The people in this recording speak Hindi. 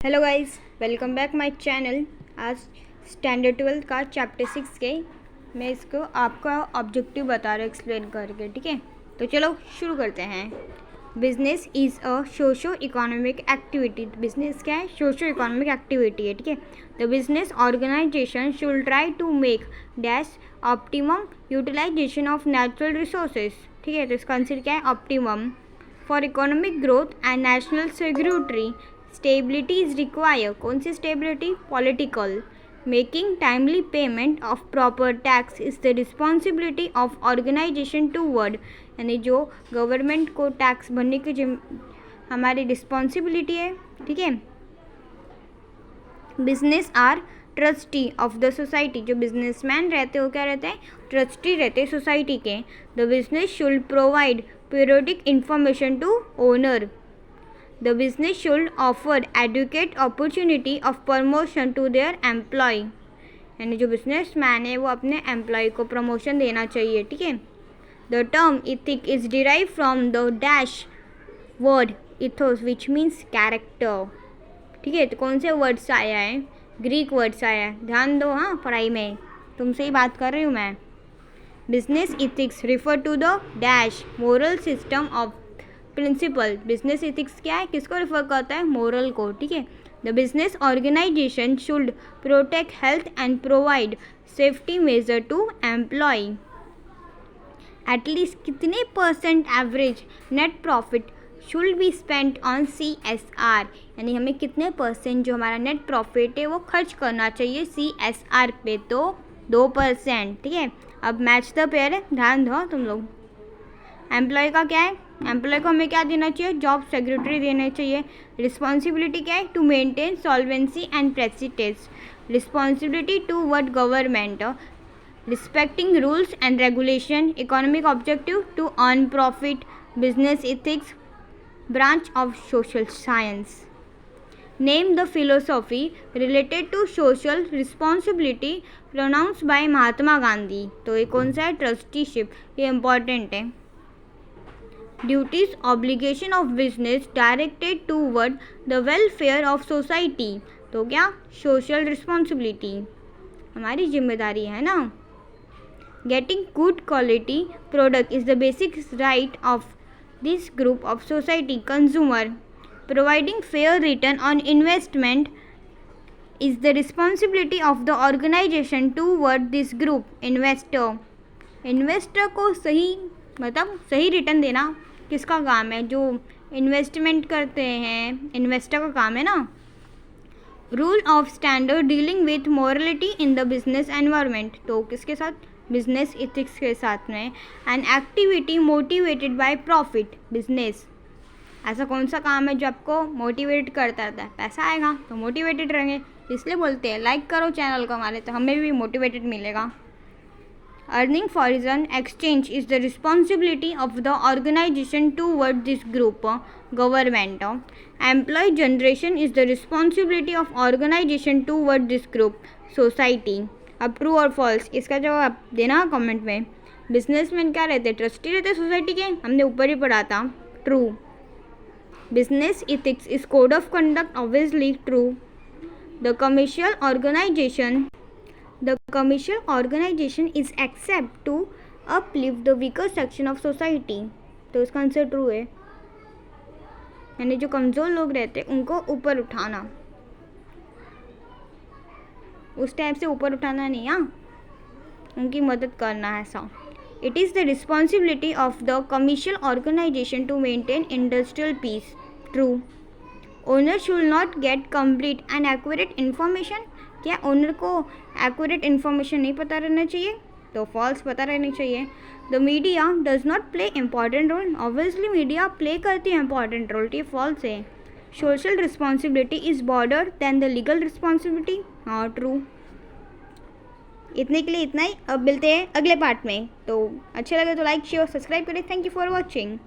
Hello guys, welcome back my channel. आज स्टैंडर्ड 12 का चैप्टर 6 के मैं इसको आपका ऑब्जेक्टिव बता रहा हूँ एक्सप्लेन करके। ठीक है, तो चलो शुरू करते हैं। Business is a socio economic activity. Business क्या है? सोशो इकोनॉमिक एक्टिविटी है। ठीक है, the business organisation should try to make dash optimum utilisation of natural resources. ठीक है, तो इसका आंसर क्या है? Optimum. For economic growth and national security stability is require. कौन सी stability? Political. Making timely payment of proper tax is the responsibility of organisation toward. यानी जो गवर्नमेंट को टैक्स भरने की हमारी रिस्पॉन्सिबिलिटी है। ठीक है, business are trustee of the society. जो बिजनेसमैन रहते हैं वो क्या रहते हैं? ट्रस्टी रहते हैं सोसाइटी के। The business should provide periodic information to owner. The business should offer adequate opportunity of promotion to their employee। यानी जो बिजनेसमैन है वो अपने एम्प्लॉय को प्रमोशन देना चाहिए। ठीक है, the term ethic is derive from the dash word ethos which means character. ठीक है, तो कौन से वर्ड्स आया है? ग्रीक वर्ड्स आया है। ध्यान दो, हाँ, पढ़ाई में तुमसे ही बात कर रही हूँ मैं। Business ethics refer to the dash moral system of principle. Business ethics क्या है? किसको रिफर करता है? मोरल को। ठीक है, the business organisation should protect health and provide safety measure to employ. At least कितने percent average net profit should be spent on CSR। यानी हमें कितने परसेंट जो हमारा नेट प्रॉफिट है वो खर्च करना चाहिए CSR पे? तो 2%। ठीक है, अब मैच द पेयर है, ध्यान दो तुम लोग। एम्प्लॉय का क्या है? एम्प्लॉय को हमें क्या देना चाहिए? जॉब सिक्योरिटी देना चाहिए। रिस्पॉन्सिबिलिटी क्या है? To maintain solvency and precedence. Responsibility toward government, respecting rules and regulation. Economic objective to earn profit. Business ethics branch of social science. Name the philosophy related to social responsibility pronounced by Mahatma Gandhi. तो ये कौन सा है? ट्रस्टीशिप। ये इंपॉर्टेंट है। Duties obligation of business directed toward the welfare of society. तो क्या? सोशल रिस्पॉन्सिबिलिटी हमारी जिम्मेदारी है ना। Getting good quality product is the basic right of this group of society consumer. Providing fair return on investment is the responsibility of the organization toward this group investor. Investor को सही सही रिटर्न देना किसका काम है? जो इन्वेस्टमेंट करते हैं इन्वेस्टर का काम है ना। Rule of standard dealing with morality in the business environment. तो किसके साथ? बिजनेस इथिक्स के साथ में। An activity motivated by profit. Business ऐसा कौन सा काम है जो आपको मोटिवेट करता रहता है? पैसा आएगा तो मोटिवेटेड रहेंगे, इसलिए बोलते हैं लाइक करो चैनल को हमारे, तो हमें भी मोटिवेटेड मिलेगा। Earning foreign exchange is the responsibility of the organization toward this group government. Employee generation is the responsibility of organization toward this group society. अब ट्रू और फॉल्स इसका जवाब देना कमेंट में। बिजनेसमैन क्या रहते? ट्रस्टी रहते सोसाइटी के, हमने ऊपर ही पढ़ा था। True. Business ethics is code of conduct, obviously true. The commercial organization The commercial organization is accept to uplift the weaker section of society। तो इसका आंसर ट्रू है। यानी जो कमज़ोर लोग रहते हैं उनको ऊपर उठाना, उस टाइप से ऊपर उठाना नहीं, हाँ, उनकी मदद करना है ऐसा। It is the responsibility of the commercial organization to maintain industrial peace. True. Owner should not get complete and accurate information. क्या ओनर को एक्यूरेट इन्फॉर्मेशन नहीं पता रहना चाहिए? तो फॉल्स पता रहनी चाहिए। The media does not play important role. Obviously media play करती है इम्पॉर्टेंट रोल, ये फॉल्स है। Social responsibility is broader than the legal responsibility. हाँ, ट्रू। इतने के लिए इतना ही, अब मिलते हैं अगले पार्ट में। तो अच्छे लगे तो लाइक शेयर सब्सक्राइब करें। Thank you for watching.